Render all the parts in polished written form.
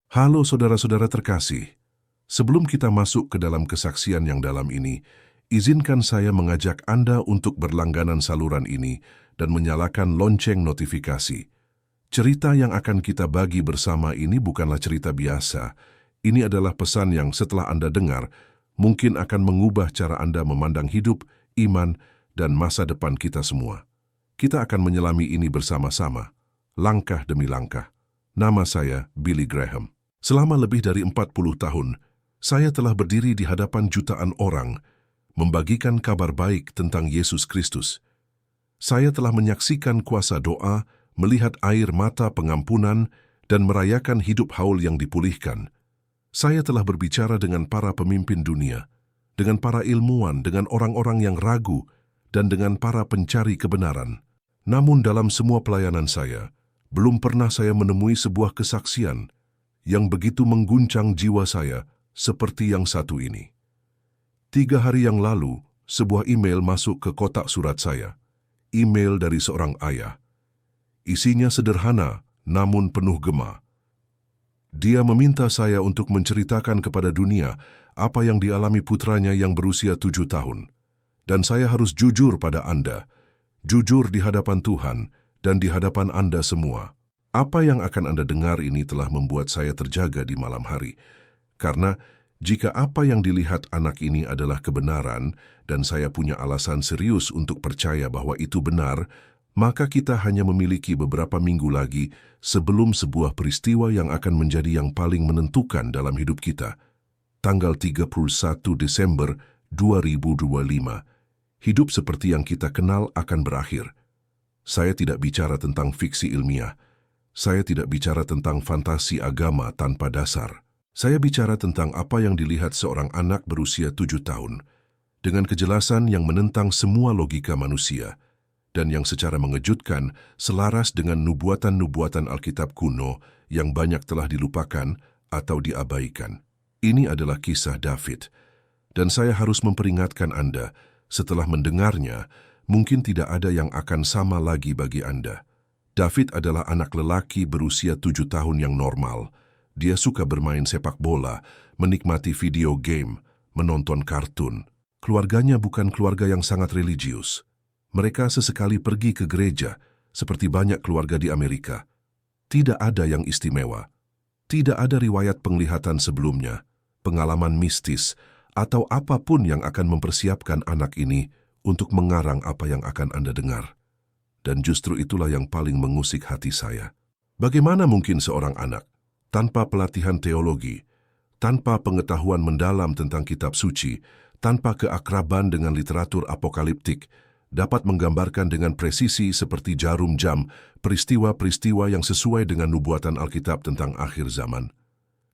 Halo saudara-saudara terkasih, sebelum kita masuk ke dalam kesaksian yang dalam ini, izinkan saya mengajak Anda untuk berlangganan saluran ini dan menyalakan lonceng notifikasi. Cerita yang akan kita bagi bersama ini bukanlah cerita biasa. Ini adalah pesan yang setelah Anda dengar, mungkin akan mengubah cara Anda memandang hidup, iman, dan masa depan kita semua. Kita akan menyelami ini bersama-sama, langkah demi langkah. Nama saya Billy Graham. Selama lebih dari 40 tahun, saya telah berdiri di hadapan jutaan orang, membagikan kabar baik tentang Yesus Kristus. Saya telah menyaksikan kuasa doa, melihat air mata pengampunan, dan merayakan hidup haul yang dipulihkan. Saya telah berbicara dengan para pemimpin dunia, dengan para ilmuwan, dengan orang-orang yang ragu, dan dengan para pencari kebenaran. Namun dalam semua pelayanan saya, belum pernah saya menemui sebuah kesaksian yang begitu mengguncang jiwa saya seperti yang satu ini. 3 hari yang lalu, sebuah email masuk ke kotak surat saya. Email dari seorang ayah. Isinya sederhana, namun penuh gema. Dia meminta saya untuk menceritakan kepada dunia apa yang dialami putranya yang berusia 7 tahun. Dan saya harus jujur pada Anda, jujur di hadapan Tuhan dan di hadapan Anda semua. Apa yang akan Anda dengar ini telah membuat saya terjaga di malam hari. Karena jika apa yang dilihat anak ini adalah kebenaran dan saya punya alasan serius untuk percaya bahwa itu benar, maka kita hanya memiliki beberapa minggu lagi sebelum sebuah peristiwa yang akan menjadi yang paling menentukan dalam hidup kita. Tanggal 31 Desember 2025. Hidup seperti yang kita kenal akan berakhir. Saya tidak bicara tentang fiksi ilmiah. Saya tidak bicara tentang fantasi agama tanpa dasar. Saya bicara tentang apa yang dilihat seorang anak berusia 7 tahun, dengan kejelasan yang menentang semua logika manusia, dan yang secara mengejutkan selaras dengan nubuatan-nubuatan Alkitab kuno yang banyak telah dilupakan atau diabaikan. Ini adalah kisah David, dan saya harus memperingatkan Anda, setelah mendengarnya, mungkin tidak ada yang akan sama lagi bagi Anda. David adalah anak lelaki berusia 7 tahun yang normal. Dia suka bermain sepak bola, menikmati video game, menonton kartun. Keluarganya bukan keluarga yang sangat religius. Mereka sesekali pergi ke gereja, seperti banyak keluarga di Amerika. Tidak ada yang istimewa. Tidak ada riwayat penglihatan sebelumnya, pengalaman mistis, atau apapun yang akan mempersiapkan anak ini untuk mengarang apa yang akan Anda dengar. Dan justru itulah yang paling mengusik hati saya. Bagaimana mungkin seorang anak, tanpa pelatihan teologi, tanpa pengetahuan mendalam tentang kitab suci, tanpa keakraban dengan literatur apokaliptik, dapat menggambarkan dengan presisi seperti jarum jam peristiwa-peristiwa yang sesuai dengan nubuatan Alkitab tentang akhir zaman?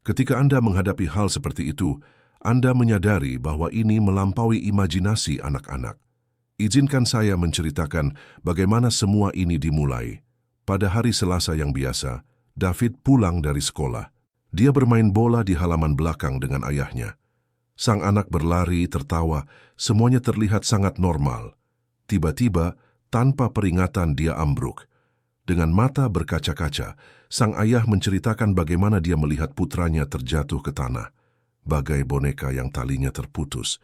Ketika Anda menghadapi hal seperti itu, Anda menyadari bahwa ini melampaui imajinasi anak-anak. Izinkan saya menceritakan bagaimana semua ini dimulai. Pada hari Selasa yang biasa, David pulang dari sekolah. Dia bermain bola di halaman belakang dengan ayahnya. Sang anak berlari, tertawa, semuanya terlihat sangat normal. Tiba-tiba, tanpa peringatan dia ambruk. Dengan mata berkaca-kaca, sang ayah menceritakan bagaimana dia melihat putranya terjatuh ke tanah, bagai boneka yang talinya terputus.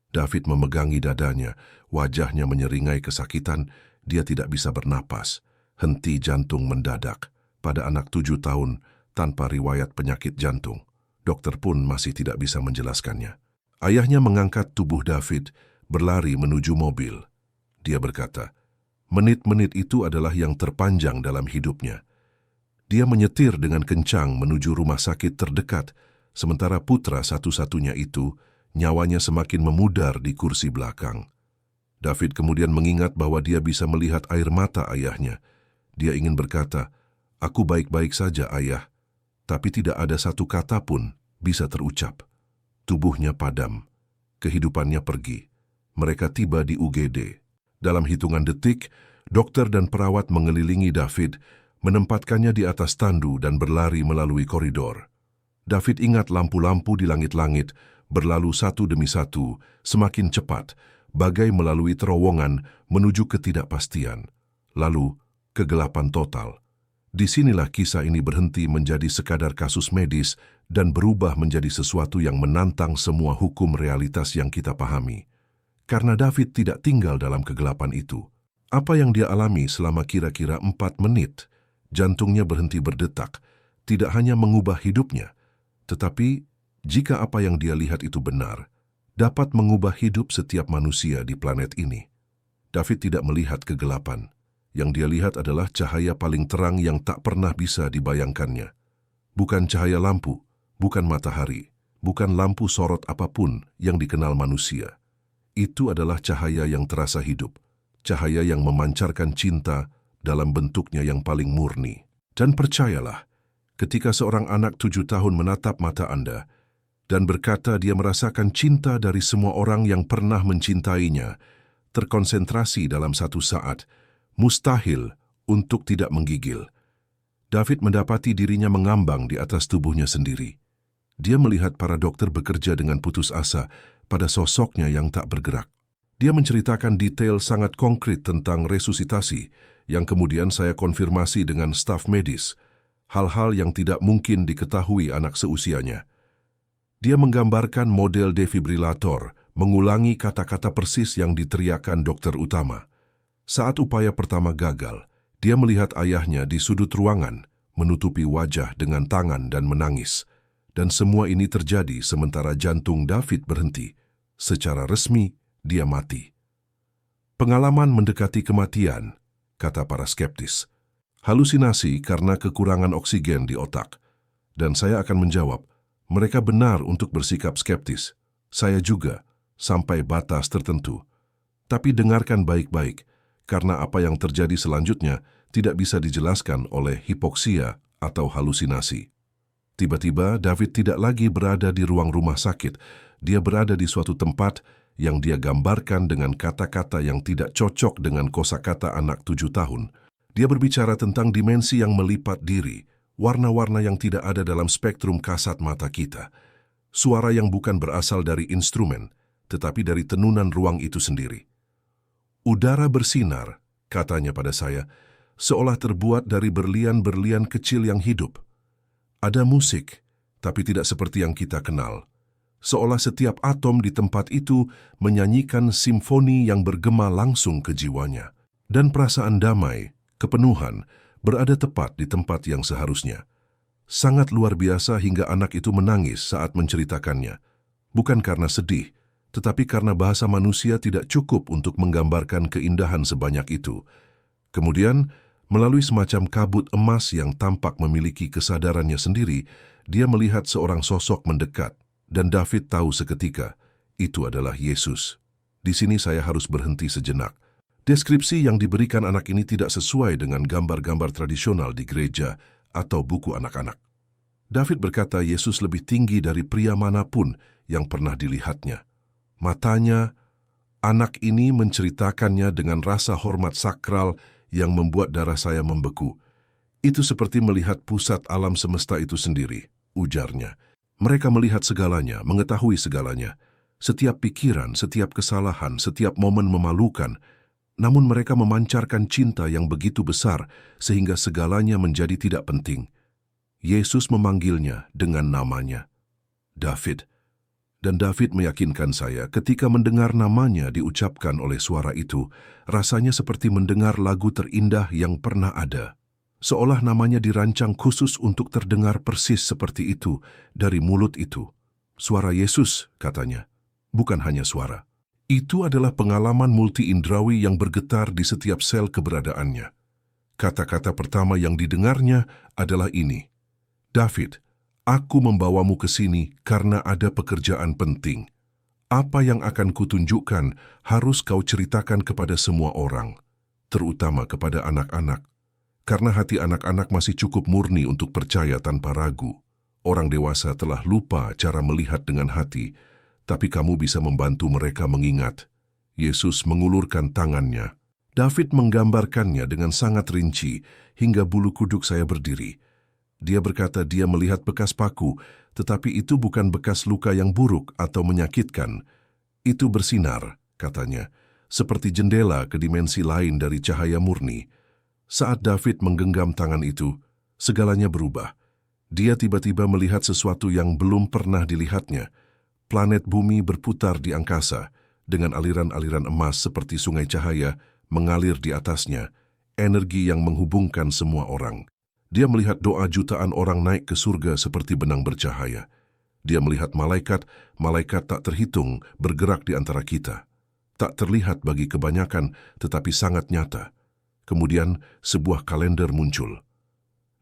David memegangi dadanya, wajahnya menyeringai kesakitan, dia tidak bisa bernapas, henti jantung mendadak. Pada anak 7 tahun, tanpa riwayat penyakit jantung, dokter pun masih tidak bisa menjelaskannya. Ayahnya mengangkat tubuh David, berlari menuju mobil. Dia berkata, menit-menit itu adalah yang terpanjang dalam hidupnya. Dia menyetir dengan kencang menuju rumah sakit terdekat, sementara putra satu-satunya itu, nyawanya semakin memudar di kursi belakang. David kemudian mengingat bahwa dia bisa melihat air mata ayahnya. Dia ingin berkata, "Aku baik-baik saja, ayah." Tapi tidak ada satu kata pun bisa terucap. Tubuhnya padam. Kehidupannya pergi. Mereka tiba di UGD. Dalam hitungan detik, dokter dan perawat mengelilingi David, menempatkannya di atas tandu dan berlari melalui koridor. David ingat lampu-lampu di langit-langit, berlalu satu demi satu, semakin cepat, bagai melalui terowongan menuju ketidakpastian. Lalu, kegelapan total. Disinilah kisah ini berhenti menjadi sekadar kasus medis dan berubah menjadi sesuatu yang menantang semua hukum realitas yang kita pahami. Karena David tidak tinggal dalam kegelapan itu. Apa yang dia alami selama kira-kira 4 menit, jantungnya berhenti berdetak, tidak hanya mengubah hidupnya, tetapi jika apa yang dia lihat itu benar, dapat mengubah hidup setiap manusia di planet ini. David tidak melihat kegelapan. Yang dia lihat adalah cahaya paling terang yang tak pernah bisa dibayangkannya. Bukan cahaya lampu, bukan matahari, bukan lampu sorot apapun yang dikenal manusia. Itu adalah cahaya yang terasa hidup, cahaya yang memancarkan cinta dalam bentuknya yang paling murni. Dan percayalah, ketika seorang anak 7 tahun menatap mata Anda dan berkata dia merasakan cinta dari semua orang yang pernah mencintainya, terkonsentrasi dalam satu saat, mustahil untuk tidak menggigil. David mendapati dirinya mengambang di atas tubuhnya sendiri. Dia melihat para dokter bekerja dengan putus asa pada sosoknya yang tak bergerak. Dia menceritakan detail sangat konkret tentang resusitasi yang kemudian saya konfirmasi dengan staf medis, hal-hal yang tidak mungkin diketahui anak seusianya. Dia menggambarkan model defibrilator, mengulangi kata-kata persis yang diteriakkan dokter utama. Saat upaya pertama gagal, dia melihat ayahnya di sudut ruangan, menutupi wajah dengan tangan dan menangis. Dan semua ini terjadi sementara jantung David berhenti. Secara resmi, dia mati. Pengalaman mendekati kematian, kata para skeptis. Halusinasi karena kekurangan oksigen di otak. Dan saya akan menjawab, mereka benar untuk bersikap skeptis. Saya juga, sampai batas tertentu. Tapi dengarkan baik-baik, karena apa yang terjadi selanjutnya tidak bisa dijelaskan oleh hipoksia atau halusinasi. Tiba-tiba, David tidak lagi berada di ruang rumah sakit. Dia berada di suatu tempat yang dia gambarkan dengan kata-kata yang tidak cocok dengan kosakata anak 7 tahun. Dia berbicara tentang dimensi yang melipat diri, warna-warna yang tidak ada dalam spektrum kasat mata kita, suara yang bukan berasal dari instrumen, tetapi dari tenunan ruang itu sendiri. Udara bersinar, katanya pada saya, seolah terbuat dari berlian-berlian kecil yang hidup. Ada musik, tapi tidak seperti yang kita kenal. Seolah setiap atom di tempat itu menyanyikan simfoni yang bergema langsung ke jiwanya. Dan perasaan damai, kepenuhan, berada tepat di tempat yang seharusnya. Sangat luar biasa hingga anak itu menangis saat menceritakannya. Bukan karena sedih, tetapi karena bahasa manusia tidak cukup untuk menggambarkan keindahan sebanyak itu. Kemudian, melalui semacam kabut emas yang tampak memiliki kesadarannya sendiri, dia melihat seorang sosok mendekat, dan David tahu seketika, itu adalah Yesus. Di sini saya harus berhenti sejenak. Deskripsi yang diberikan anak ini tidak sesuai dengan gambar-gambar tradisional di gereja atau buku anak-anak. David berkata Yesus lebih tinggi dari pria manapun yang pernah dilihatnya. Matanya, anak ini menceritakannya dengan rasa hormat sakral yang membuat darah saya membeku. Itu seperti melihat pusat alam semesta itu sendiri, ujarnya. Mereka melihat segalanya, mengetahui segalanya. Setiap pikiran, setiap kesalahan, setiap momen memalukan. Namun mereka memancarkan cinta yang begitu besar sehingga segalanya menjadi tidak penting. Yesus memanggilnya dengan namanya, David. Dan David meyakinkan saya ketika mendengar namanya diucapkan oleh suara itu, rasanya seperti mendengar lagu terindah yang pernah ada. Seolah namanya dirancang khusus untuk terdengar persis seperti itu dari mulut itu. Suara Yesus, katanya, bukan hanya suara. Itu adalah pengalaman multi-indrawi yang bergetar di setiap sel keberadaannya. Kata-kata pertama yang didengarnya adalah ini, David, aku membawamu ke sini karena ada pekerjaan penting. Apa yang akan kutunjukkan harus kau ceritakan kepada semua orang, terutama kepada anak-anak. Karena hati anak-anak masih cukup murni untuk percaya tanpa ragu. Orang dewasa telah lupa cara melihat dengan hati, tapi kamu bisa membantu mereka mengingat. Yesus mengulurkan tangannya. David menggambarkannya dengan sangat rinci hingga bulu kuduk saya berdiri. Dia berkata dia melihat bekas paku, tetapi itu bukan bekas luka yang buruk atau menyakitkan. Itu bersinar, katanya, seperti jendela ke dimensi lain dari cahaya murni. Saat David menggenggam tangan itu, segalanya berubah. Dia tiba-tiba melihat sesuatu yang belum pernah dilihatnya. Planet bumi berputar di angkasa, dengan aliran-aliran emas seperti sungai cahaya mengalir di atasnya, energi yang menghubungkan semua orang. Dia melihat doa jutaan orang naik ke surga seperti benang bercahaya. Dia melihat malaikat tak terhitung bergerak di antara kita. Tak terlihat bagi kebanyakan, tetapi sangat nyata. Kemudian sebuah kalender muncul.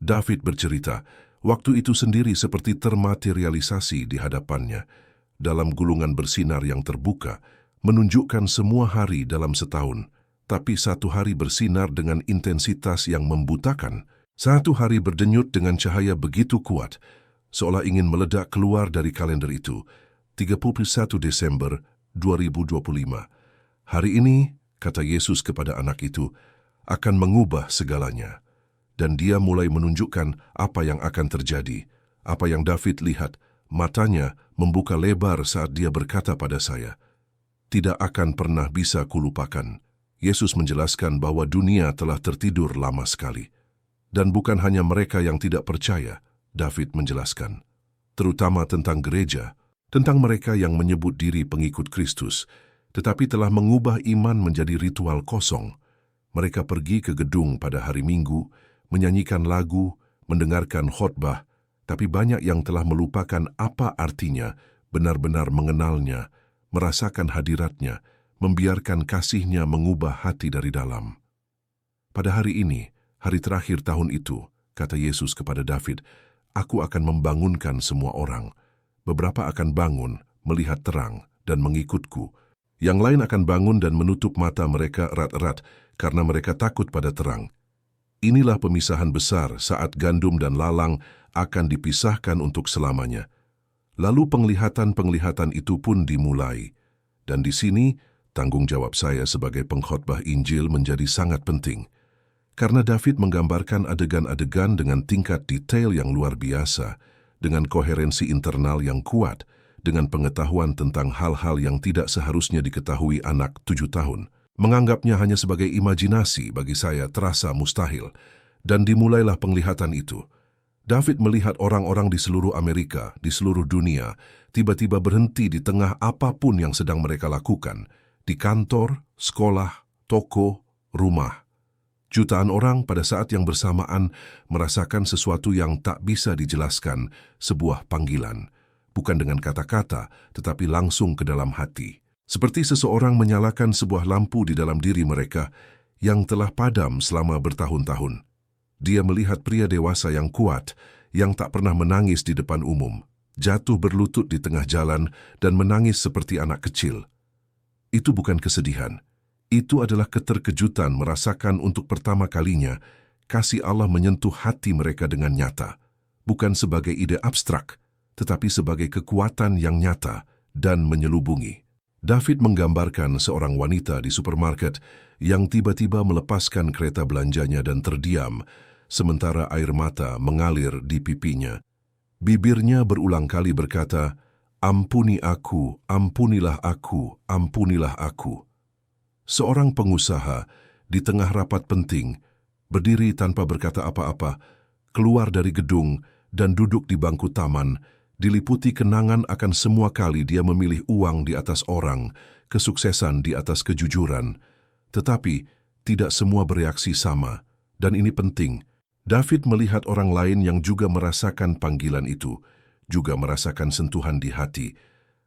David bercerita, waktu itu sendiri seperti termaterialisasi di hadapannya, dalam gulungan bersinar yang terbuka, menunjukkan semua hari dalam setahun, tapi satu hari bersinar dengan intensitas yang membutakan. Satu hari berdenyut dengan cahaya begitu kuat, seolah ingin meledak keluar dari kalender itu. 31 Desember 2025. Hari ini, kata Yesus kepada anak itu, akan mengubah segalanya. Dan dia mulai menunjukkan apa yang akan terjadi. Apa yang David lihat, matanya membuka lebar saat dia berkata pada saya, "Tidak akan pernah bisa kulupakan." Yesus menjelaskan bahwa dunia telah tertidur lama sekali. Dan bukan hanya mereka yang tidak percaya, David menjelaskan. Terutama tentang gereja, tentang mereka yang menyebut diri pengikut Kristus, tetapi telah mengubah iman menjadi ritual kosong. Mereka pergi ke gedung pada hari Minggu, menyanyikan lagu, mendengarkan khotbah, tapi banyak yang telah melupakan apa artinya, benar-benar mengenalnya, merasakan hadiratnya, membiarkan kasihnya mengubah hati dari dalam. Pada hari ini, hari terakhir tahun itu, kata Yesus kepada David, "Aku akan membangunkan semua orang. Beberapa akan bangun, melihat terang, dan mengikutku. Yang lain akan bangun dan menutup mata mereka erat-erat, karena mereka takut pada terang." Inilah pemisahan besar saat gandum dan lalang akan dipisahkan untuk selamanya. Lalu penglihatan-penglihatan itu pun dimulai. Dan di sini, tanggung jawab saya sebagai pengkhotbah Injil menjadi sangat penting. Karena David menggambarkan adegan-adegan dengan tingkat detail yang luar biasa, dengan koherensi internal yang kuat, dengan pengetahuan tentang hal-hal yang tidak seharusnya diketahui anak 7 tahun. Menganggapnya hanya sebagai imajinasi bagi saya terasa mustahil. Dan dimulailah penglihatan itu. David melihat orang-orang di seluruh Amerika, di seluruh dunia, tiba-tiba berhenti di tengah apapun yang sedang mereka lakukan. Di kantor, sekolah, toko, rumah. Jutaan orang pada saat yang bersamaan merasakan sesuatu yang tak bisa dijelaskan, sebuah panggilan. Bukan dengan kata-kata, tetapi langsung ke dalam hati. Seperti seseorang menyalakan sebuah lampu di dalam diri mereka yang telah padam selama bertahun-tahun. Dia melihat pria dewasa yang kuat, yang tak pernah menangis di depan umum, jatuh berlutut di tengah jalan dan menangis seperti anak kecil. Itu bukan kesedihan. Itu adalah keterkejutan merasakan untuk pertama kalinya kasih Allah menyentuh hati mereka dengan nyata. Bukan sebagai ide abstrak, tetapi sebagai kekuatan yang nyata dan menyelubungi. David menggambarkan seorang wanita di supermarket yang tiba-tiba melepaskan kereta belanjanya dan terdiam, sementara air mata mengalir di pipinya. Bibirnya berulang kali berkata, "Ampuni aku, ampunilah aku, ampunilah aku." Seorang pengusaha di tengah rapat penting, berdiri tanpa berkata apa-apa, keluar dari gedung dan duduk di bangku taman, diliputi kenangan akan semua kali dia memilih uang di atas orang, kesuksesan di atas kejujuran. Tetapi, tidak semua bereaksi sama, dan ini penting. David melihat orang lain yang juga merasakan panggilan itu, juga merasakan sentuhan di hati,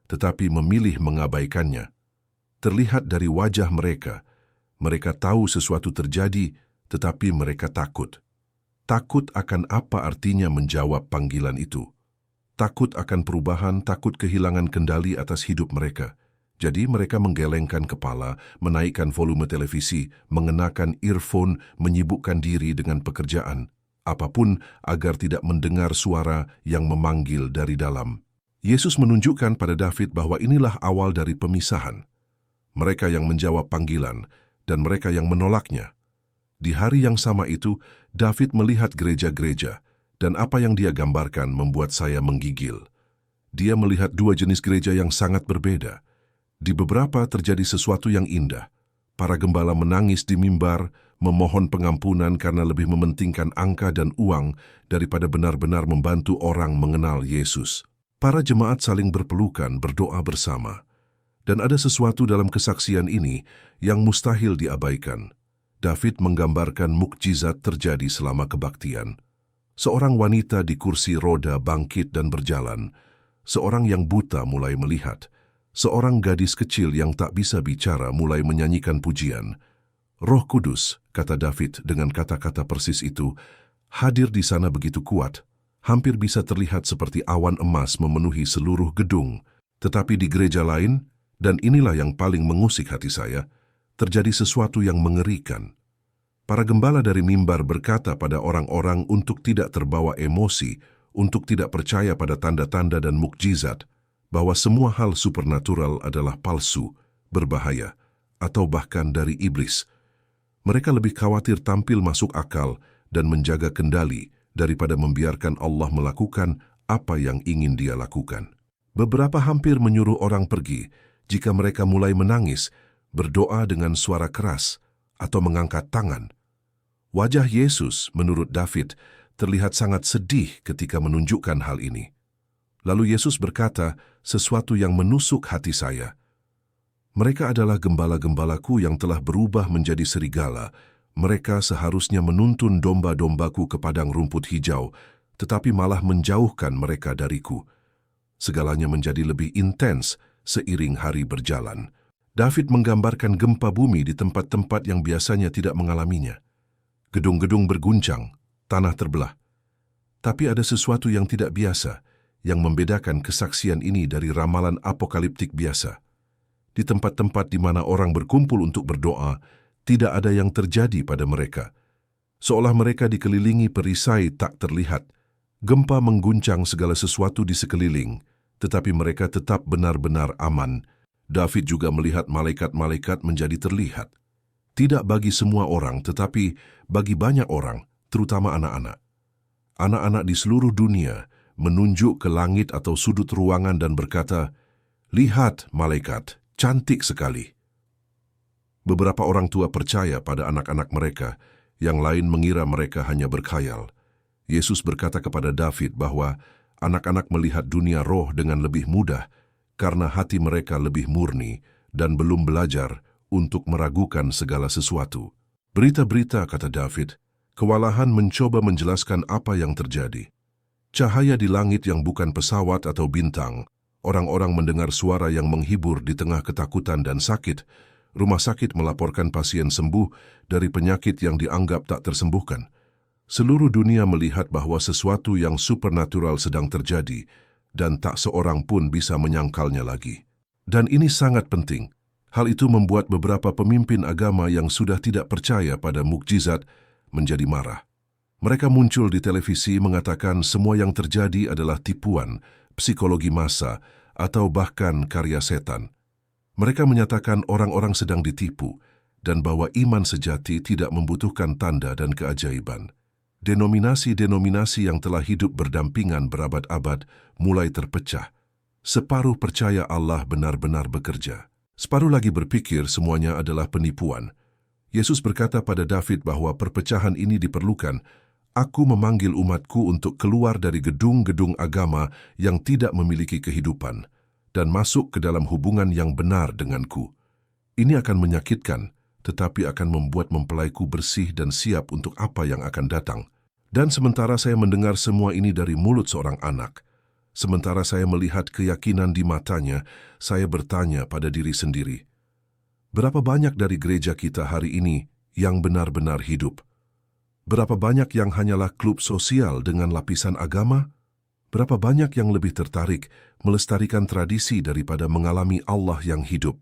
tetapi memilih mengabaikannya. Terlihat dari wajah mereka, mereka tahu sesuatu terjadi, tetapi mereka takut. Takut akan apa artinya menjawab panggilan itu. Takut akan perubahan, takut kehilangan kendali atas hidup mereka. Jadi mereka menggelengkan kepala, menaikkan volume televisi, mengenakan earphone, menyibukkan diri dengan pekerjaan. Apapun agar tidak mendengar suara yang memanggil dari dalam. Yesus menunjukkan pada David bahwa inilah awal dari pemisahan. Mereka yang menjawab panggilan dan mereka yang menolaknya. Di hari yang sama itu, David melihat gereja-gereja, dan apa yang dia gambarkan membuat saya menggigil. Dia melihat dua jenis gereja yang sangat berbeda. Di beberapa terjadi sesuatu yang indah. Para gembala menangis di mimbar, memohon pengampunan karena lebih mementingkan angka dan uang daripada benar-benar membantu orang mengenal Yesus. Para jemaat saling berpelukan, berdoa bersama. Dan ada sesuatu dalam kesaksian ini yang mustahil diabaikan. David menggambarkan mukjizat terjadi selama kebaktian. Seorang wanita di kursi roda bangkit dan berjalan. Seorang yang buta mulai melihat. Seorang gadis kecil yang tak bisa bicara mulai menyanyikan pujian. Roh Kudus, kata David dengan kata-kata persis itu, hadir di sana begitu kuat, hampir bisa terlihat seperti awan emas memenuhi seluruh gedung. Tetapi di gereja lain, dan inilah yang paling mengusik hati saya, terjadi sesuatu yang mengerikan. Para gembala dari mimbar berkata pada orang-orang untuk tidak terbawa emosi, untuk tidak percaya pada tanda-tanda dan mukjizat, bahwa semua hal supernatural adalah palsu, berbahaya, atau bahkan dari iblis. Mereka lebih khawatir tampil masuk akal dan menjaga kendali daripada membiarkan Allah melakukan apa yang ingin Dia lakukan. Beberapa hampir menyuruh orang pergi jika mereka mulai menangis, berdoa dengan suara keras, atau mengangkat tangan. Wajah Yesus, menurut David, terlihat sangat sedih ketika menunjukkan hal ini. Lalu Yesus berkata, sesuatu yang menusuk hati saya. Mereka adalah gembala-gembalaku yang telah berubah menjadi serigala. Mereka seharusnya menuntun domba-dombaku ke padang rumput hijau, tetapi malah menjauhkan mereka dariku. Segalanya menjadi lebih intens seiring hari berjalan. David menggambarkan gempa bumi di tempat-tempat yang biasanya tidak mengalaminya. Gedung-gedung berguncang, tanah terbelah. Tapi ada sesuatu yang tidak biasa, yang membedakan kesaksian ini dari ramalan apokaliptik biasa. Di tempat-tempat di mana orang berkumpul untuk berdoa, tidak ada yang terjadi pada mereka. Seolah mereka dikelilingi perisai tak terlihat. Gempa mengguncang segala sesuatu di sekeliling, tetapi mereka tetap benar-benar aman. David juga melihat malaikat-malaikat menjadi terlihat. Tidak bagi semua orang, tetapi bagi banyak orang, terutama anak-anak. Anak-anak di seluruh dunia menunjuk ke langit atau sudut ruangan dan berkata, "Lihat, malaikat, cantik sekali." Beberapa orang tua percaya pada anak-anak mereka, yang lain mengira mereka hanya berkhayal. Yesus berkata kepada David bahwa anak-anak melihat dunia roh dengan lebih mudah karena hati mereka lebih murni dan belum belajar untuk meragukan segala sesuatu. Berita-berita, kata David, kewalahan mencoba menjelaskan apa yang terjadi. Cahaya di langit yang bukan pesawat atau bintang, orang-orang mendengar suara yang menghibur di tengah ketakutan dan sakit. Rumah sakit melaporkan pasien sembuh dari penyakit yang dianggap tak tersembuhkan. Seluruh dunia melihat bahwa sesuatu yang supernatural sedang terjadi dan tak seorang pun bisa menyangkalnya lagi. Dan ini sangat penting. Hal itu membuat beberapa pemimpin agama yang sudah tidak percaya pada mukjizat menjadi marah. Mereka muncul di televisi mengatakan semua yang terjadi adalah tipuan, psikologi massa, atau bahkan karya setan. Mereka menyatakan orang-orang sedang ditipu dan bahwa iman sejati tidak membutuhkan tanda dan keajaiban. Denominasi-denominasi yang telah hidup berdampingan berabad-abad mulai terpecah. Separuh percaya Allah benar-benar bekerja. Separuh lagi berpikir semuanya adalah penipuan. Yesus berkata pada David bahwa perpecahan ini diperlukan. Aku memanggil umatku untuk keluar dari gedung-gedung agama yang tidak memiliki kehidupan dan masuk ke dalam hubungan yang benar denganku. Ini akan menyakitkan, tetapi akan membuat mempelaiku bersih dan siap untuk apa yang akan datang. Dan sementara saya mendengar semua ini dari mulut seorang anak, sementara saya melihat keyakinan di matanya, saya bertanya pada diri sendiri, berapa banyak dari gereja kita hari ini yang benar-benar hidup? Berapa banyak yang hanyalah klub sosial dengan lapisan agama? Berapa banyak yang lebih tertarik melestarikan tradisi daripada mengalami Allah yang hidup?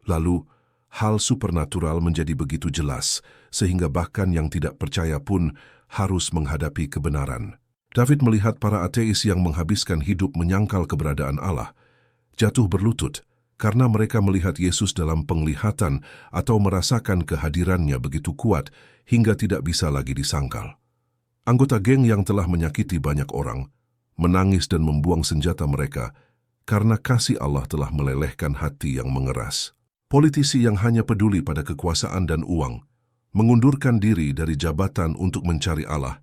Lalu, hal supernatural menjadi begitu jelas, sehingga bahkan yang tidak percaya pun harus menghadapi kebenaran. David melihat para ateis yang menghabiskan hidup menyangkal keberadaan Allah, jatuh berlutut karena mereka melihat Yesus dalam penglihatan atau merasakan kehadirannya begitu kuat hingga tidak bisa lagi disangkal. Anggota geng yang telah menyakiti banyak orang, menangis dan membuang senjata mereka karena kasih Allah telah melelehkan hati yang mengeras. Politisi yang hanya peduli pada kekuasaan dan uang, mengundurkan diri dari jabatan untuk mencari Allah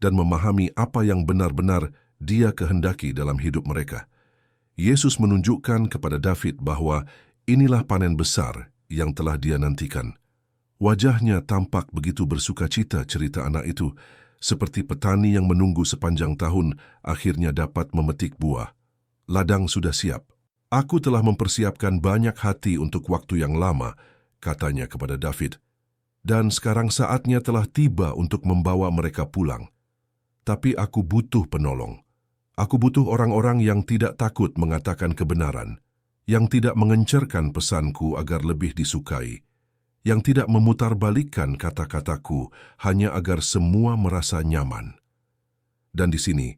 dan memahami apa yang benar-benar Dia kehendaki dalam hidup mereka. Yesus menunjukkan kepada David bahwa inilah panen besar yang telah dia nantikan. Wajahnya tampak begitu bersukacita cerita anak itu, seperti petani yang menunggu sepanjang tahun akhirnya dapat memetik buah. Ladang sudah siap. Aku telah mempersiapkan banyak hati untuk waktu yang lama, katanya kepada David. Dan sekarang saatnya telah tiba untuk membawa mereka pulang. Tapi aku butuh penolong. Aku butuh orang-orang yang tidak takut mengatakan kebenaran, yang tidak mengencerkan pesanku agar lebih disukai, yang tidak memutarbalikkan kata-kataku hanya agar semua merasa nyaman. Dan di sini,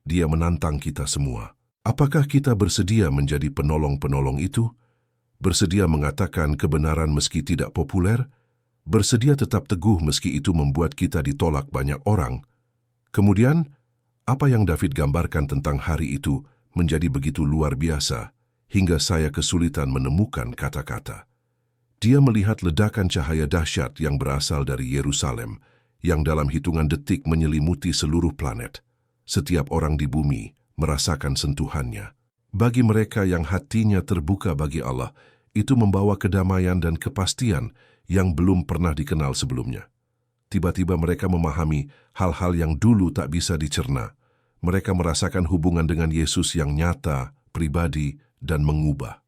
Dia menantang kita semua. Apakah kita bersedia menjadi penolong-penolong itu? Bersedia mengatakan kebenaran meski tidak populer? Bersedia tetap teguh meski itu membuat kita ditolak banyak orang? Kemudian, apa yang David gambarkan tentang hari itu menjadi begitu luar biasa, hingga saya kesulitan menemukan kata-kata. Dia melihat ledakan cahaya dahsyat yang berasal dari Yerusalem, yang dalam hitungan detik menyelimuti seluruh planet. Setiap orang di bumi merasakan sentuhannya. Bagi mereka yang hatinya terbuka bagi Allah, itu membawa kedamaian dan kepastian yang belum pernah dikenal sebelumnya. Tiba-tiba mereka memahami hal-hal yang dulu tak bisa dicerna. Mereka merasakan hubungan dengan Yesus yang nyata, pribadi, dan mengubah.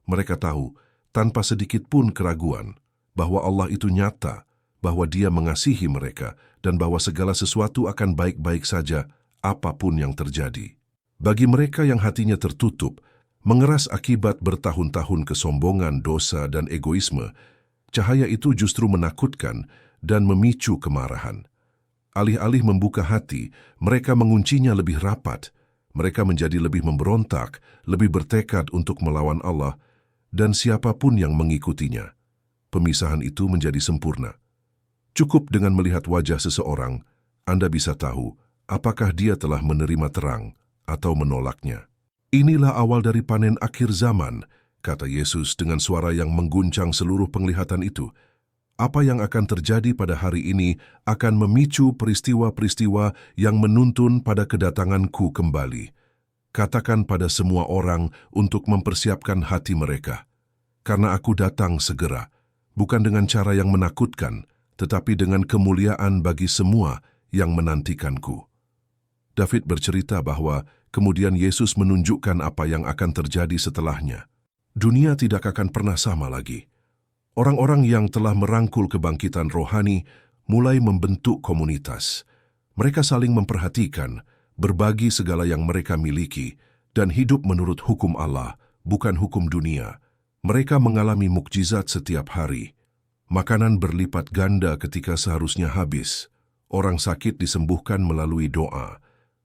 Mereka tahu, tanpa sedikit pun keraguan, bahwa Allah itu nyata, bahwa Dia mengasihi mereka, dan bahwa segala sesuatu akan baik-baik saja, apapun yang terjadi. Bagi mereka yang hatinya tertutup, mengeras akibat bertahun-tahun kesombongan, dosa, dan egoisme, cahaya itu justru menakutkan dan memicu kemarahan. Alih-alih membuka hati, mereka menguncinya lebih rapat. Mereka menjadi lebih memberontak, lebih bertekad untuk melawan Allah, dan siapapun yang mengikutinya. Pemisahan itu menjadi sempurna. Cukup dengan melihat wajah seseorang, Anda bisa tahu apakah dia telah menerima terang atau menolaknya. Inilah awal dari panen akhir zaman, kata Yesus dengan suara yang mengguncang seluruh penglihatan itu. Apa yang akan terjadi pada hari ini akan memicu peristiwa-peristiwa yang menuntun pada kedatanganku kembali. Katakan pada semua orang untuk mempersiapkan hati mereka. Karena aku datang segera, bukan dengan cara yang menakutkan, tetapi dengan kemuliaan bagi semua yang menantikanku. David bercerita bahwa kemudian Yesus menunjukkan apa yang akan terjadi setelahnya. Dunia tidak akan pernah sama lagi. Orang-orang yang telah merangkul kebangkitan rohani mulai membentuk komunitas. Mereka saling memperhatikan, berbagi segala yang mereka miliki, dan hidup menurut hukum Allah, bukan hukum dunia. Mereka mengalami mukjizat setiap hari. Makanan berlipat ganda ketika seharusnya habis. Orang sakit disembuhkan melalui doa.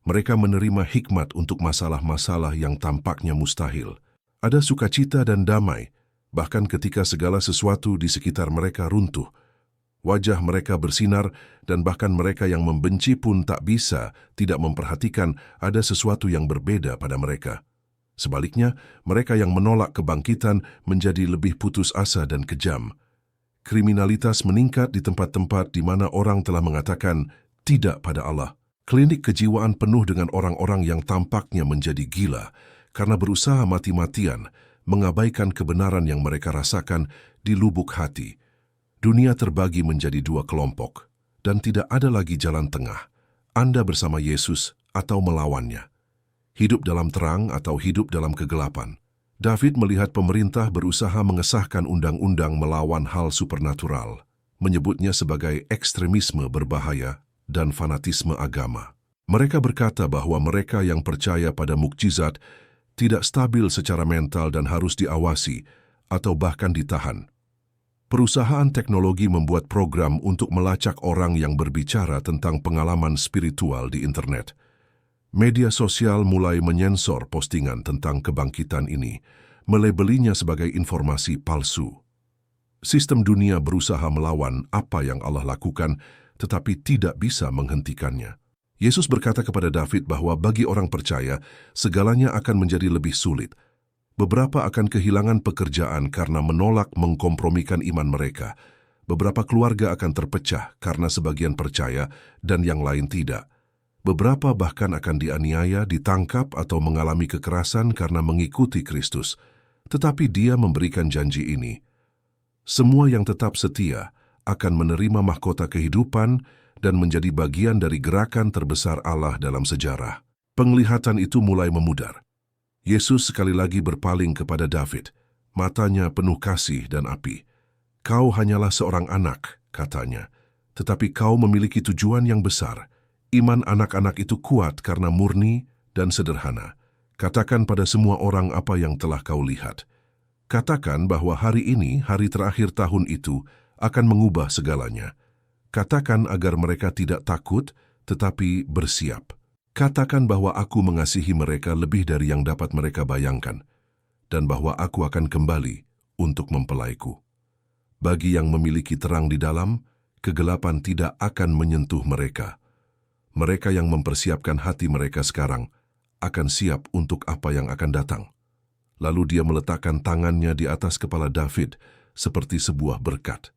Mereka menerima hikmat untuk masalah-masalah yang tampaknya mustahil. Ada sukacita dan damai, bahkan ketika segala sesuatu di sekitar mereka runtuh. Wajah mereka bersinar dan bahkan mereka yang membenci pun tak bisa tidak memperhatikan ada sesuatu yang berbeda pada mereka. Sebaliknya, mereka yang menolak kebangkitan menjadi lebih putus asa dan kejam. Kriminalitas meningkat di tempat-tempat di mana orang telah mengatakan tidak pada Allah. Klinik kejiwaan penuh dengan orang-orang yang tampaknya menjadi gila karena berusaha mati-matian mengabaikan kebenaran yang mereka rasakan di lubuk hati. Dunia terbagi menjadi dua kelompok, dan tidak ada lagi jalan tengah. Anda bersama Yesus atau melawannya. Hidup dalam terang atau hidup dalam kegelapan. David melihat pemerintah berusaha mengesahkan undang-undang melawan hal supernatural, menyebutnya sebagai ekstremisme berbahaya dan fanatisme agama. Mereka berkata bahwa mereka yang percaya pada mukjizat tidak stabil secara mental dan harus diawasi atau bahkan ditahan. Perusahaan teknologi membuat program untuk melacak orang yang berbicara tentang pengalaman spiritual di internet. Media sosial mulai menyensor postingan tentang kebangkitan ini, melabelinya sebagai informasi palsu. Sistem dunia berusaha melawan apa yang Allah lakukan, tetapi tidak bisa menghentikannya. Yesus berkata kepada David bahwa bagi orang percaya, segalanya akan menjadi lebih sulit. Beberapa akan kehilangan pekerjaan karena menolak mengkompromikan iman mereka. Beberapa keluarga akan terpecah karena sebagian percaya dan yang lain tidak. Beberapa bahkan akan dianiaya, ditangkap, atau mengalami kekerasan karena mengikuti Kristus. Tetapi Dia memberikan janji ini. Semua yang tetap setia akan menerima mahkota kehidupan dan menjadi bagian dari gerakan terbesar Allah dalam sejarah. Penglihatan itu mulai memudar. Yesus sekali lagi berpaling kepada David. Matanya penuh kasih dan api. "Kau hanyalah seorang anak," katanya, "tetapi kau memiliki tujuan yang besar. Iman anak-anak itu kuat karena murni dan sederhana. Katakan pada semua orang apa yang telah kau lihat. Katakan bahwa hari ini, hari terakhir tahun itu, akan mengubah segalanya. Katakan agar mereka tidak takut, tetapi bersiap. Katakan bahwa aku mengasihi mereka lebih dari yang dapat mereka bayangkan, dan bahwa aku akan kembali untuk mempelaiku. Bagi yang memiliki terang di dalam, kegelapan tidak akan menyentuh mereka. Mereka yang mempersiapkan hati mereka sekarang akan siap untuk apa yang akan datang." Lalu Dia meletakkan tangannya di atas kepala David seperti sebuah berkat,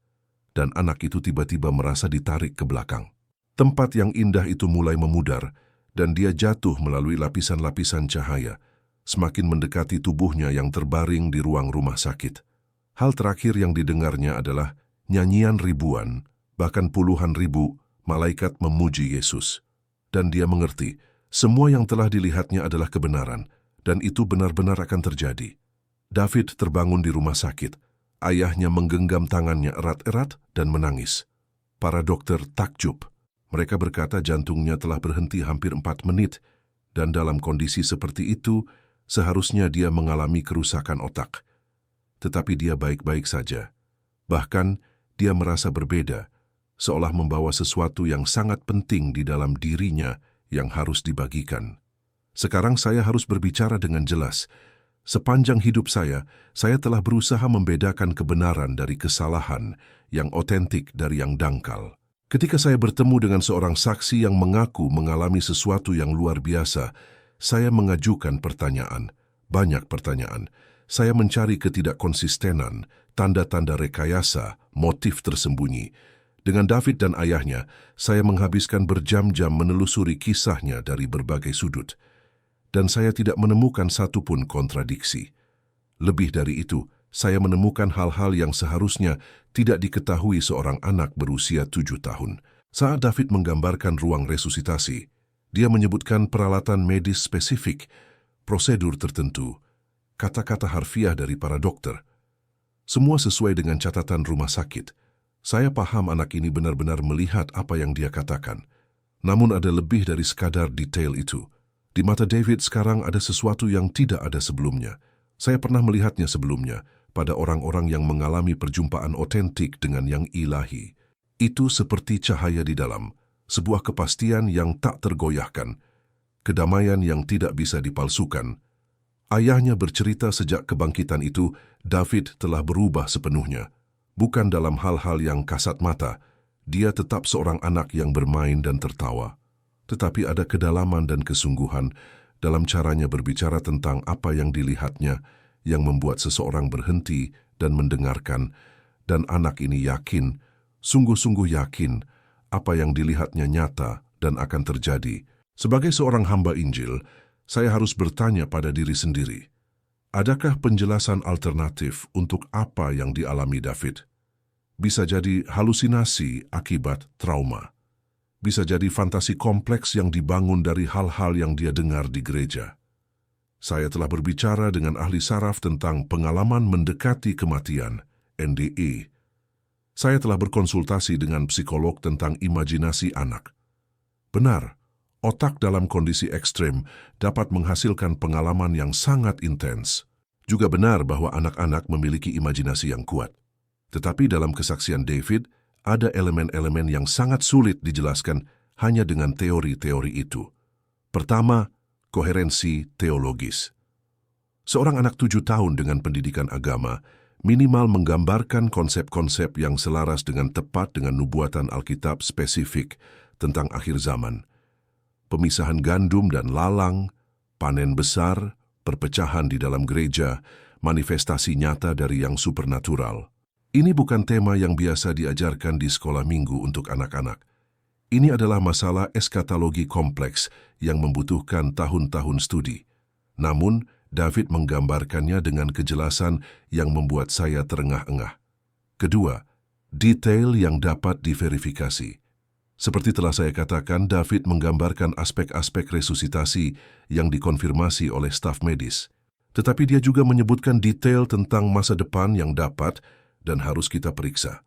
dan anak itu tiba-tiba merasa ditarik ke belakang. Tempat yang indah itu mulai memudar, dan dia jatuh melalui lapisan-lapisan cahaya, semakin mendekati tubuhnya yang terbaring di ruang rumah sakit. Hal terakhir yang didengarnya adalah nyanyian ribuan, bahkan puluhan ribu, malaikat memuji Yesus. Dan dia mengerti, semua yang telah dilihatnya adalah kebenaran, dan itu benar-benar akan terjadi. David terbangun di rumah sakit. Ayahnya menggenggam tangannya erat-erat dan menangis. Para dokter takjub. Mereka berkata jantungnya telah berhenti hampir 4 menit, dan dalam kondisi seperti itu, seharusnya dia mengalami kerusakan otak. Tetapi dia baik-baik saja. Bahkan, dia merasa berbeda, seolah membawa sesuatu yang sangat penting di dalam dirinya yang harus dibagikan. Sekarang saya harus berbicara dengan jelas. Sepanjang hidup saya telah berusaha membedakan kebenaran dari kesalahan, yang otentik dari yang dangkal. Ketika saya bertemu dengan seorang saksi yang mengaku mengalami sesuatu yang luar biasa, saya mengajukan pertanyaan, banyak pertanyaan. Saya mencari ketidakkonsistenan, tanda-tanda rekayasa, motif tersembunyi. Dengan David dan ayahnya, saya menghabiskan berjam-jam menelusuri kisahnya dari berbagai sudut. Dan saya tidak menemukan satupun kontradiksi. Lebih dari itu, saya menemukan hal-hal yang seharusnya tidak diketahui seorang anak berusia 7 tahun. Saat David menggambarkan ruang resusitasi, dia menyebutkan peralatan medis spesifik, prosedur tertentu, kata-kata harfiah dari para dokter. Semua sesuai dengan catatan rumah sakit. Saya paham anak ini benar-benar melihat apa yang dia katakan. Namun ada lebih dari sekadar detail itu. Di mata David sekarang ada sesuatu yang tidak ada sebelumnya. Saya pernah melihatnya sebelumnya pada orang-orang yang mengalami perjumpaan otentik dengan yang ilahi. Itu seperti cahaya di dalam, sebuah kepastian yang tak tergoyahkan, kedamaian yang tidak bisa dipalsukan. Ayahnya bercerita sejak kebangkitan itu, David telah berubah sepenuhnya. Bukan dalam hal-hal yang kasat mata, dia tetap seorang anak yang bermain dan tertawa. Tetapi ada kedalaman dan kesungguhan dalam caranya berbicara tentang apa yang dilihatnya, yang membuat seseorang berhenti dan mendengarkan, dan anak ini yakin, sungguh-sungguh yakin, apa yang dilihatnya nyata dan akan terjadi. Sebagai seorang hamba Injil, saya harus bertanya pada diri sendiri, adakah penjelasan alternatif untuk apa yang dialami David? Bisa jadi halusinasi akibat trauma. Bisa jadi fantasi kompleks yang dibangun dari hal-hal yang dia dengar di gereja. Saya telah berbicara dengan ahli saraf tentang pengalaman mendekati kematian, NDE. Saya telah berkonsultasi dengan psikolog tentang imajinasi anak. Benar, otak dalam kondisi ekstrem dapat menghasilkan pengalaman yang sangat intens. Juga benar bahwa anak-anak memiliki imajinasi yang kuat. Tetapi dalam kesaksian David, ada elemen-elemen yang sangat sulit dijelaskan hanya dengan teori-teori itu. Pertama, koherensi teologis. Seorang anak 7 tahun dengan pendidikan agama minimal menggambarkan konsep-konsep yang selaras dengan tepat dengan nubuatan Alkitab spesifik tentang akhir zaman. Pemisahan gandum dan lalang, panen besar, perpecahan di dalam gereja, manifestasi nyata dari yang supernatural. Ini bukan tema yang biasa diajarkan di sekolah minggu untuk anak-anak. Ini adalah masalah eskatologi kompleks yang membutuhkan tahun-tahun studi. Namun, David menggambarkannya dengan kejelasan yang membuat saya terengah-engah. Kedua, detail yang dapat diverifikasi. Seperti telah saya katakan, David menggambarkan aspek-aspek resusitasi yang dikonfirmasi oleh staf medis. Tetapi dia juga menyebutkan detail tentang masa depan yang dapat dan harus kita periksa.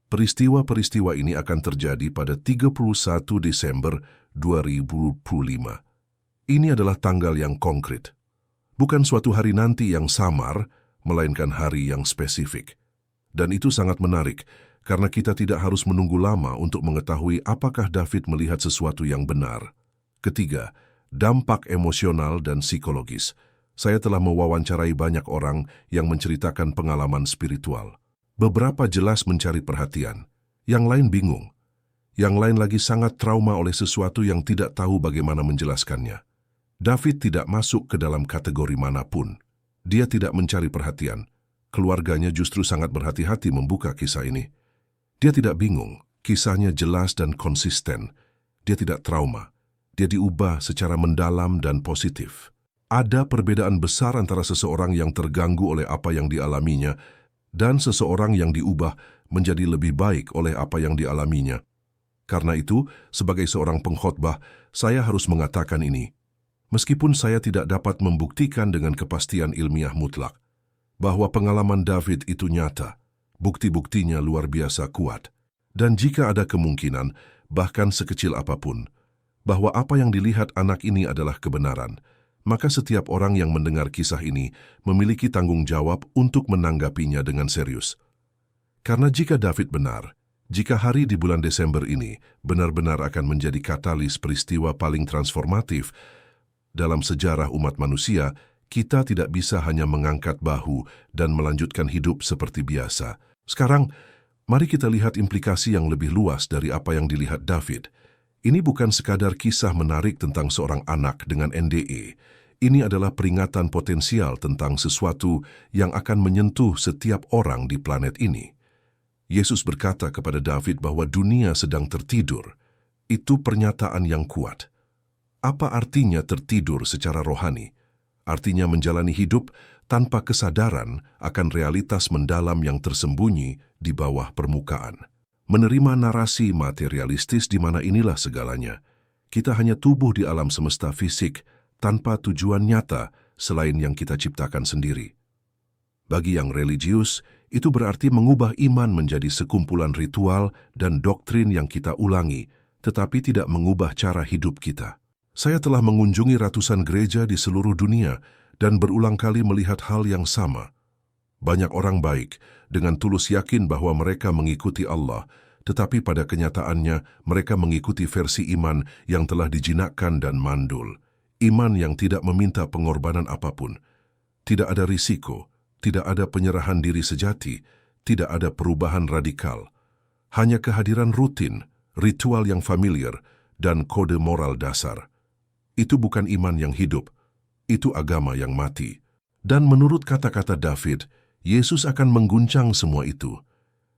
Peristiwa-peristiwa ini akan terjadi pada 31 Desember 2025. Ini adalah tanggal yang konkret. Bukan suatu hari nanti yang samar, melainkan hari yang spesifik. Dan itu sangat menarik, karena kita tidak harus menunggu lama untuk mengetahui apakah David melihat sesuatu yang benar. Ketiga, dampak emosional dan psikologis. Saya telah mewawancarai banyak orang yang menceritakan pengalaman spiritual. Beberapa jelas mencari perhatian, yang lain bingung, yang lain lagi sangat trauma oleh sesuatu yang tidak tahu bagaimana menjelaskannya. David tidak masuk ke dalam kategori manapun. Dia tidak mencari perhatian. Keluarganya justru sangat berhati-hati membuka kisah ini. Dia tidak bingung, kisahnya jelas dan konsisten. Dia tidak trauma. Dia diubah secara mendalam dan positif. Ada perbedaan besar antara seseorang yang terganggu oleh apa yang dialaminya dan seseorang yang diubah menjadi lebih baik oleh apa yang dialaminya. Karena itu, sebagai seorang pengkhotbah, saya harus mengatakan ini. Meskipun saya tidak dapat membuktikan dengan kepastian ilmiah mutlak bahwa pengalaman David itu nyata, bukti-buktinya luar biasa kuat. Dan jika ada kemungkinan, bahkan sekecil apapun, bahwa apa yang dilihat anak ini adalah kebenaran, maka setiap orang yang mendengar kisah ini memiliki tanggung jawab untuk menanggapinya dengan serius. Karena jika David benar, jika hari di bulan Desember ini benar-benar akan menjadi katalis peristiwa paling transformatif dalam sejarah umat manusia, kita tidak bisa hanya mengangkat bahu dan melanjutkan hidup seperti biasa. Sekarang, mari kita lihat implikasi yang lebih luas dari apa yang dilihat David. Ini bukan sekadar kisah menarik tentang seorang anak dengan NDE. Ini adalah peringatan potensial tentang sesuatu yang akan menyentuh setiap orang di planet ini. Yesus berkata kepada David bahwa dunia sedang tertidur. Itu pernyataan yang kuat. Apa artinya tertidur secara rohani? Artinya menjalani hidup tanpa kesadaran akan realitas mendalam yang tersembunyi di bawah permukaan. Menerima narasi materialistis di mana inilah segalanya. Kita hanya tubuh di alam semesta fisik tanpa tujuan nyata selain yang kita ciptakan sendiri. Bagi yang religius, itu berarti mengubah iman menjadi sekumpulan ritual dan doktrin yang kita ulangi, tetapi tidak mengubah cara hidup kita. Saya telah mengunjungi ratusan gereja di seluruh dunia dan berulang kali melihat hal yang sama. Banyak orang baik dengan tulus yakin bahwa mereka mengikuti Allah, tetapi pada kenyataannya mereka mengikuti versi iman yang telah dijinakkan dan mandul. Iman yang tidak meminta pengorbanan apapun. Tidak ada risiko, tidak ada penyerahan diri sejati, tidak ada perubahan radikal. Hanya kehadiran rutin, ritual yang familiar, dan kode moral dasar. Itu bukan iman yang hidup, itu agama yang mati. Dan menurut kata-kata David, Yesus akan mengguncang semua itu.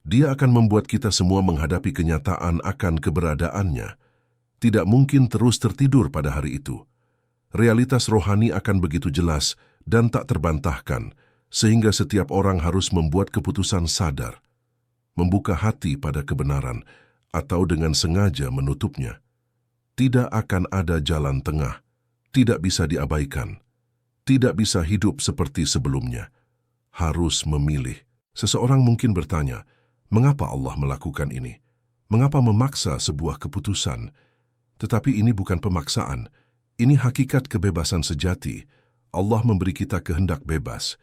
Dia akan membuat kita semua menghadapi kenyataan akan keberadaannya. Tidak mungkin terus tertidur pada hari itu. Realitas rohani akan begitu jelas dan tak terbantahkan, sehingga setiap orang harus membuat keputusan sadar, membuka hati pada kebenaran, atau dengan sengaja menutupnya. Tidak akan ada jalan tengah, tidak bisa diabaikan, tidak bisa hidup seperti sebelumnya. Harus memilih. Seseorang mungkin bertanya, mengapa Allah melakukan ini? Mengapa memaksa sebuah keputusan? Tetapi ini bukan pemaksaan. Ini hakikat kebebasan sejati. Allah memberi kita kehendak bebas.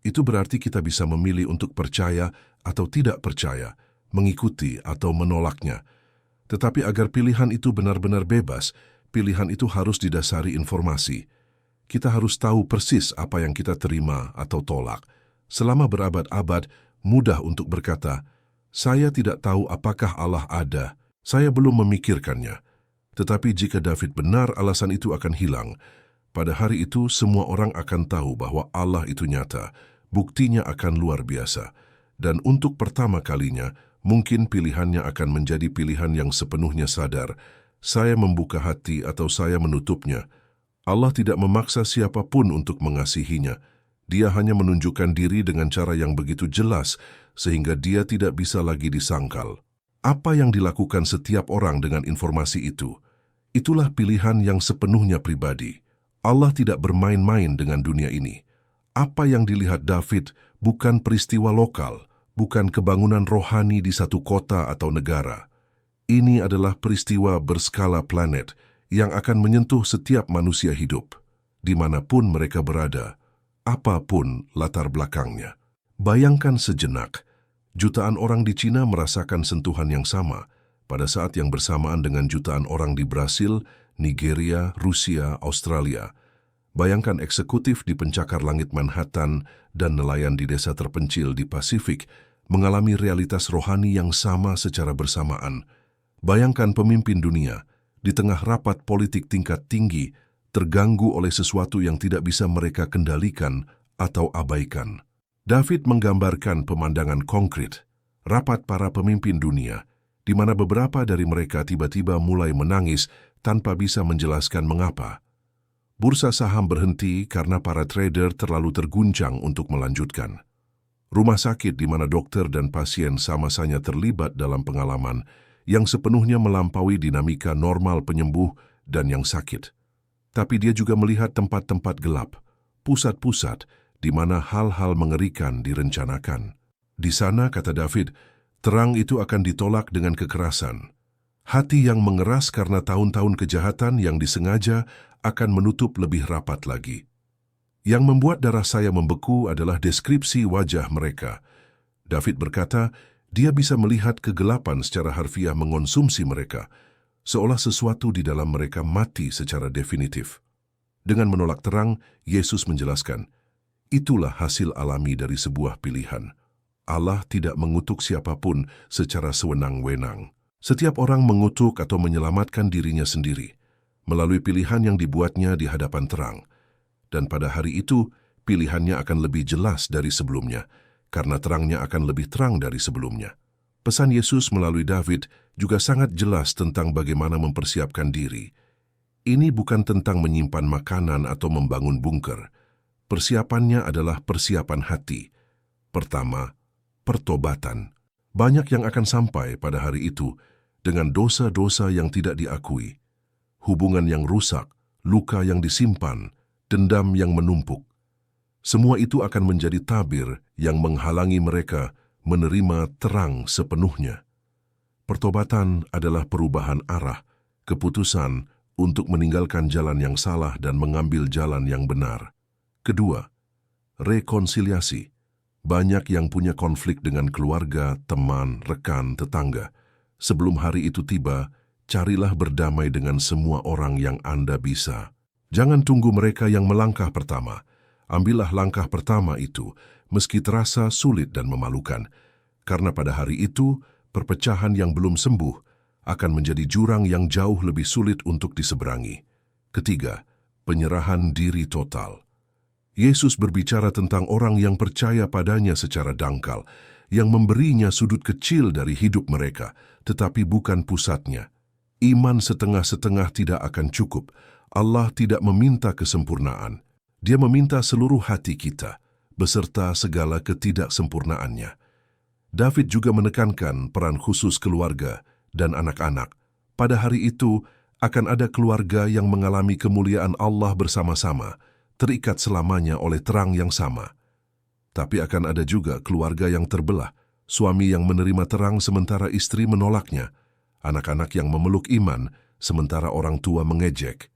Itu berarti kita bisa memilih untuk percaya atau tidak percaya, mengikuti atau menolaknya. Tetapi agar pilihan itu benar-benar bebas, pilihan itu harus didasari informasi. Kita harus tahu persis apa yang kita terima atau tolak. Selama berabad-abad, mudah untuk berkata, saya tidak tahu apakah Allah ada, saya belum memikirkannya. Tetapi jika David benar alasan itu akan hilang, pada hari itu semua orang akan tahu bahwa Allah itu nyata, buktinya akan luar biasa. Dan untuk pertama kalinya, mungkin pilihannya akan menjadi pilihan yang sepenuhnya sadar. Saya membuka hati atau saya menutupnya. Allah tidak memaksa siapapun untuk mengasihinya. Dia hanya menunjukkan diri dengan cara yang begitu jelas, sehingga dia tidak bisa lagi disangkal. Apa yang dilakukan setiap orang dengan informasi itu? Itulah pilihan yang sepenuhnya pribadi. Allah tidak bermain-main dengan dunia ini. Apa yang dilihat David bukan peristiwa lokal, bukan kebangunan rohani di satu kota atau negara. Ini adalah peristiwa berskala planet yang akan menyentuh setiap manusia hidup, dimanapun mereka berada, apapun latar belakangnya. Bayangkan sejenak, jutaan orang di Cina merasakan sentuhan yang sama pada saat yang bersamaan dengan jutaan orang di Brasil, Nigeria, Rusia, Australia. Bayangkan eksekutif di pencakar langit Manhattan dan nelayan di desa terpencil di Pasifik mengalami realitas rohani yang sama secara bersamaan. Bayangkan pemimpin dunia di tengah rapat politik tingkat tinggi terganggu oleh sesuatu yang tidak bisa mereka kendalikan atau abaikan. David menggambarkan pemandangan konkret, rapat para pemimpin dunia, di mana beberapa dari mereka tiba-tiba mulai menangis tanpa bisa menjelaskan mengapa. Bursa saham berhenti karena para trader terlalu terguncang untuk melanjutkan. Rumah sakit di mana dokter dan pasien sama-sama terlibat dalam pengalaman yang sepenuhnya melampaui dinamika normal penyembuh dan yang sakit. Tapi dia juga melihat tempat-tempat gelap, pusat-pusat di mana hal-hal mengerikan direncanakan. Di sana, kata David, terang itu akan ditolak dengan kekerasan. Hati yang mengeras karena tahun-tahun kejahatan yang disengaja akan menutup lebih rapat lagi. Yang membuat darah saya membeku adalah deskripsi wajah mereka. David berkata, dia bisa melihat kegelapan secara harfiah mengonsumsi mereka, seolah sesuatu di dalam mereka mati secara definitif. Dengan menolak terang, Yesus menjelaskan, itulah hasil alami dari sebuah pilihan. Allah tidak mengutuk siapapun secara sewenang-wenang. Setiap orang mengutuk atau menyelamatkan dirinya sendiri, melalui pilihan yang dibuatnya di hadapan terang. Dan pada hari itu, pilihannya akan lebih jelas dari sebelumnya, karena terangnya akan lebih terang dari sebelumnya. Pesan Yesus melalui David juga sangat jelas tentang bagaimana mempersiapkan diri. Ini bukan tentang menyimpan makanan atau membangun bunker. Persiapannya adalah persiapan hati. Pertama, pertobatan. Banyak yang akan sampai pada hari itu dengan dosa-dosa yang tidak diakui, hubungan yang rusak, luka yang disimpan, dendam yang menumpuk. Semua itu akan menjadi tabir yang menghalangi mereka menerima terang sepenuhnya. Pertobatan adalah perubahan arah, keputusan untuk meninggalkan jalan yang salah dan mengambil jalan yang benar. Kedua, rekonsiliasi. Banyak yang punya konflik dengan keluarga, teman, rekan, tetangga. Sebelum hari itu tiba, carilah berdamai dengan semua orang yang Anda bisa. Jangan tunggu mereka yang melangkah pertama. Ambillah langkah pertama itu, meski terasa sulit dan memalukan. Karena pada hari itu, perpecahan yang belum sembuh akan menjadi jurang yang jauh lebih sulit untuk diseberangi. Ketiga, penyerahan diri total. Yesus berbicara tentang orang yang percaya padanya secara dangkal, yang memberinya sudut kecil dari hidup mereka, tetapi bukan pusatnya. Iman setengah-setengah tidak akan cukup. Allah tidak meminta kesempurnaan. Dia meminta seluruh hati kita, beserta segala ketidaksempurnaannya. David juga menekankan peran khusus keluarga dan anak-anak. Pada hari itu, akan ada keluarga yang mengalami kemuliaan Allah bersama-sama, terikat selamanya oleh terang yang sama. Tapi akan ada juga keluarga yang terbelah, suami yang menerima terang sementara istri menolaknya, anak-anak yang memeluk iman sementara orang tua mengejek.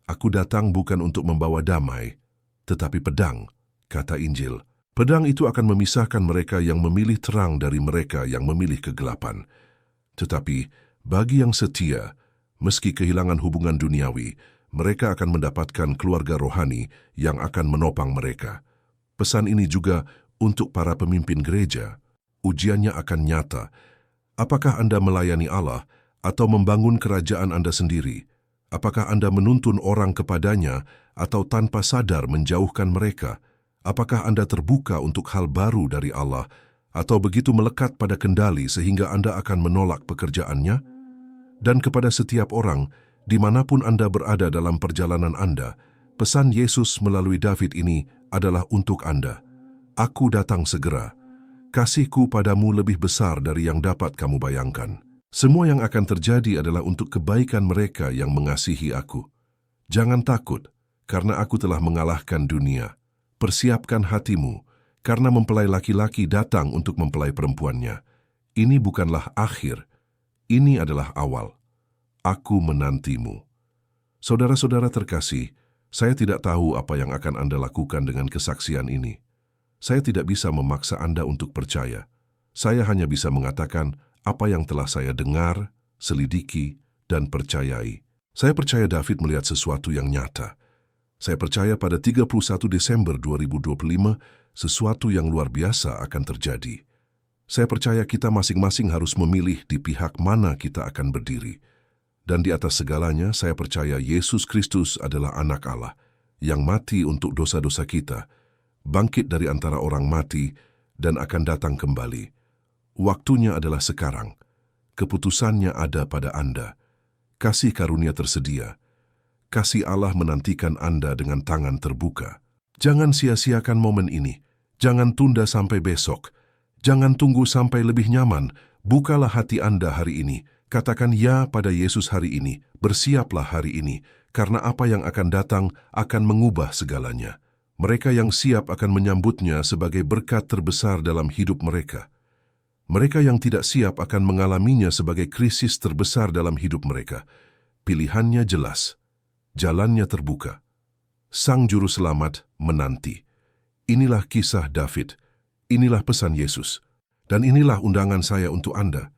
Aku datang bukan untuk membawa damai, tetapi pedang, kata Injil. Pedang itu akan memisahkan mereka yang memilih terang dari mereka yang memilih kegelapan. Tetapi bagi yang setia, meski kehilangan hubungan duniawi, mereka akan mendapatkan keluarga rohani yang akan menopang mereka. Pesan ini juga untuk para pemimpin gereja. Ujiannya akan nyata. Apakah Anda melayani Allah atau membangun kerajaan Anda sendiri? Apakah Anda menuntun orang kepadanya atau tanpa sadar menjauhkan mereka? Apakah Anda terbuka untuk hal baru dari Allah atau begitu melekat pada kendali sehingga Anda akan menolak pekerjaannya? Dan kepada setiap orang, dimanapun Anda berada dalam perjalanan Anda, pesan Yesus melalui David ini adalah untuk Anda. Aku datang segera. Kasihku padamu lebih besar dari yang dapat kamu bayangkan. Semua yang akan terjadi adalah untuk kebaikan mereka yang mengasihi aku. Jangan takut, karena aku telah mengalahkan dunia. Persiapkan hatimu, karena mempelai laki-laki datang untuk mempelai perempuannya. Ini bukanlah akhir, ini adalah awal. Aku menantimu. Saudara-saudara terkasih, saya tidak tahu apa yang akan Anda lakukan dengan kesaksian ini. Saya tidak bisa memaksa Anda untuk percaya. Saya hanya bisa mengatakan apa yang telah saya dengar, selidiki, dan percayai. Saya percaya David melihat sesuatu yang nyata. Saya percaya pada 31 Desember 2025, sesuatu yang luar biasa akan terjadi. Saya percaya kita masing-masing harus memilih di pihak mana kita akan berdiri. Dan di atas segalanya, saya percaya Yesus Kristus adalah Anak Allah yang mati untuk dosa-dosa kita, bangkit dari antara orang mati, dan akan datang kembali. Waktunya adalah sekarang. Keputusannya ada pada Anda. Kasih karunia tersedia. Kasih Allah menantikan Anda dengan tangan terbuka. Jangan sia-siakan momen ini. Jangan tunda sampai besok. Jangan tunggu sampai lebih nyaman. Bukalah hati Anda hari ini. Katakan ya pada Yesus hari ini. Bersiaplah hari ini, karena apa yang akan datang akan mengubah segalanya. Mereka yang siap akan menyambutnya sebagai berkat terbesar dalam hidup mereka. Mereka yang tidak siap akan mengalaminya sebagai krisis terbesar dalam hidup mereka. Pilihannya jelas, jalannya terbuka. Sang Juru Selamat menanti. Inilah kisah David, inilah pesan Yesus, dan inilah undangan saya untuk Anda.